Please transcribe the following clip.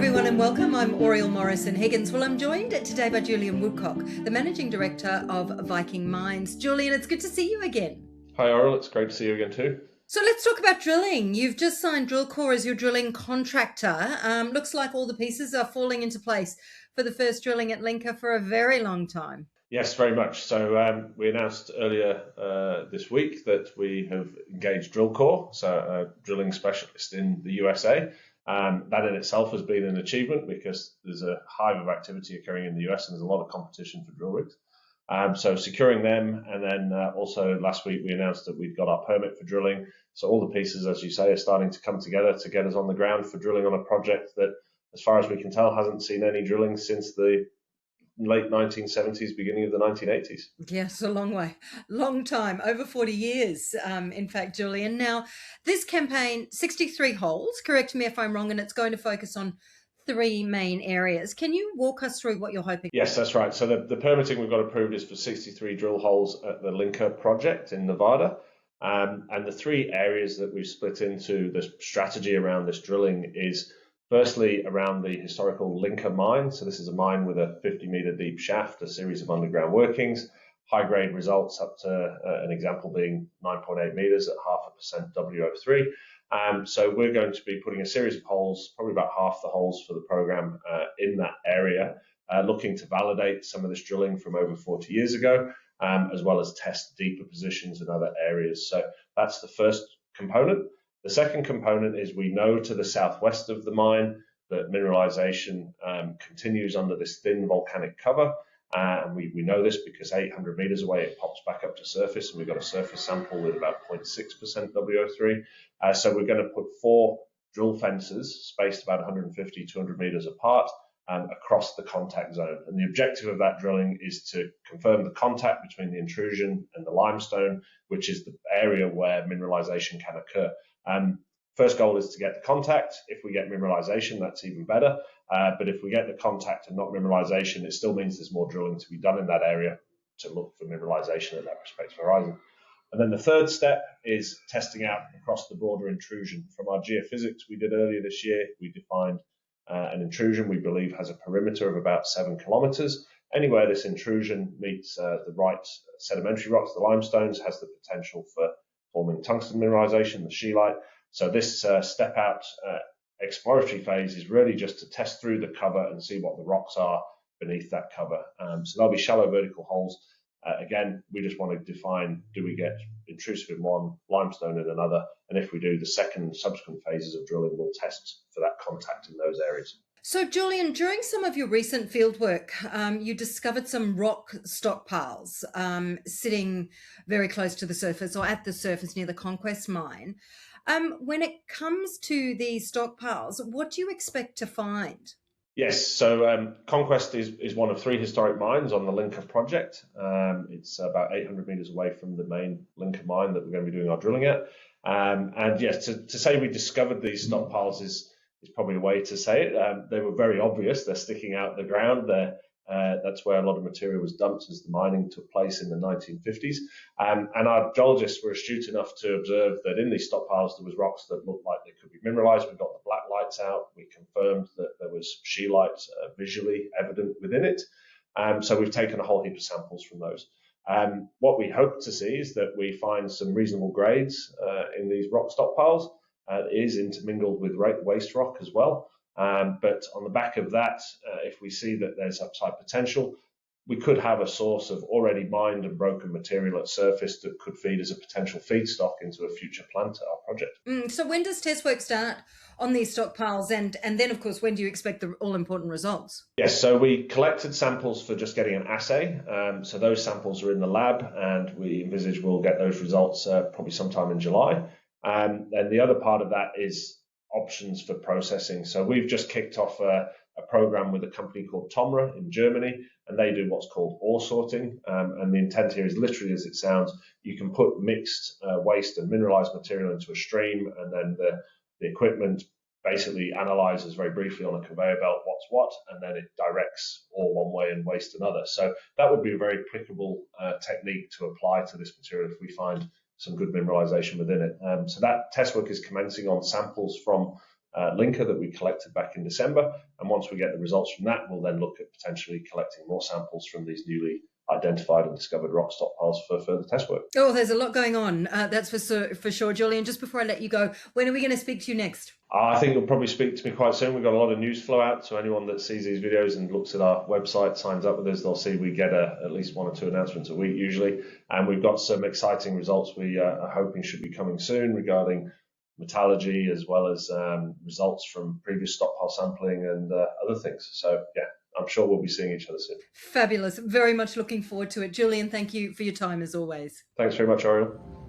everyone and welcome. I'm Oriel Morrison-Higgins. Well, I'm joined today by Julian Woodcock, the Managing Director of Viking Mines. Julian, it's good to see you again. Hi Oriel, it's great to see you again too. So let's talk about drilling. You've just signed Drillcore as your drilling contractor. Looks like all the pieces are falling into place for the first drilling at Linka for a very long time. Yes, very much. So we announced earlier this week that we have engaged Drillcore, so a drilling specialist in the USA. That in itself has been an achievement because there's a hive of activity occurring in the US and there's a lot of competition for drill rigs. So securing them, and then also last week we announced that we'd got our permit for drilling. So all the pieces, as you say, are starting to come together to get us on the ground for drilling on a project that, as far as we can tell, hasn't seen any drilling since the late 1970s, beginning of the 1980s. Yes, a long way, long time, over 40 years, in fact, Julian. Now, this campaign, 63 holes, correct me if I'm wrong, and it's going to focus on 3 main areas. Can you walk us through what you're hoping? Yes, that's right. So the permitting we've got approved is for 63 drill holes at the Linka project in Nevada. And the 3 areas that we've split into the strategy around this drilling is firstly around the historical Linka mine. So this is a mine with a 50-meter deep shaft, a series of underground workings, high-grade results up to an example being 9.8 meters at 0.5% WO3. So we're going to be putting a series of holes, probably about half the holes for the program in that area, looking to validate some of this drilling from over 40 years ago, as well as test deeper positions in other areas. So that's the first component. The second component is we know to the southwest of the mine that mineralization continues under this thin volcanic cover. And we know this because 800 meters away it pops back up to surface, and we've got a surface sample with about 0.6% WO3. So we're going to put 4 drill fences spaced about 150, 200 meters apart across the contact zone. And the objective of that drilling is to confirm the contact between the intrusion and the limestone, which is the area where mineralization can occur. First goal is to get the contact. If we get mineralization, that's even better. But if we get the contact and not mineralization, it still means there's more drilling to be done in that area to look for mineralization at that prospective horizon. And then the third step is testing out across the broader intrusion. From our geophysics we did earlier this year, we defined an intrusion we believe has a perimeter of about 7 kilometers. Anywhere this intrusion meets the right sedimentary rocks, the limestones, has the potential for forming tungsten mineralization, the scheelite. So this step out exploratory phase is really just to test through the cover and see what the rocks are beneath that cover. So there'll be shallow vertical holes. Again, we just want to define, do we get intrusive in one, limestone in another? And if we do, the second subsequent phases of drilling will test for that contact in those areas. So, Julian, during some of your recent fieldwork, you discovered some rock stockpiles sitting very close to the surface or at the surface near the Conquest mine. When it comes to these stockpiles, what do you expect to find? Yes, so Conquest is one of 3 historic mines on the Linka project. It's about 800 meters away from the main Linka mine that we're going to be doing our drilling at. And yes, to say we discovered these stockpiles is probably a way to say it. They were very obvious. They're sticking out the ground. That's where a lot of material was dumped as the mining took place in the 1950s. And our geologists were astute enough to observe that in these stockpiles there was rocks that looked like they could be mineralized. We got the black lights out. We confirmed that there was scheelite visually evident within it. So we've taken a whole heap of samples from those. What we hope to see is that we find some reasonable grades in these rock stockpiles. It is intermingled with waste rock as well. But on the back of that, if we see that there's upside potential, we could have a source of already mined and broken material at surface that could feed as a potential feedstock into a future plant at our project. So when does test work start on these stockpiles? And then, of course, when do you expect the all-important results? Yes, so we collected samples for just getting an assay. So those samples are in the lab, and we envisage we'll get those results probably sometime in July. And the other part of that is options for processing. So we've just kicked off a program with a company called TOMRA in Germany, and they do what's called ore sorting. And the intent here is literally as it sounds. You can put mixed waste and mineralized material into a stream, and then the equipment basically analyzes very briefly on a conveyor belt what's what, and then it directs ore one way and waste another. So that would be a very applicable technique to apply to this material if we find some good mineralization within it. So that test work is commencing on samples from Linka that we collected back in December. And once we get the results from that, we'll then look at potentially collecting more samples from these newly identified and discovered rock stockpiles for further test work. Oh, there's a lot going on. That's for sure. Julian, just before I let you go, when are we going to speak to you next? I think you'll probably speak to me quite soon. We've got a lot of news flow out, so anyone that sees these videos and looks at our website, signs up with us, they'll see we get at least 1 or 2 announcements a week usually. And we've got some exciting results we are hoping should be coming soon regarding metallurgy, as well as results from previous stockpile sampling and other things. So yeah, I'm sure we'll be seeing each other soon. Fabulous. Very much looking forward to it. Julian, thank you for your time as always. Thanks very much, Oriel.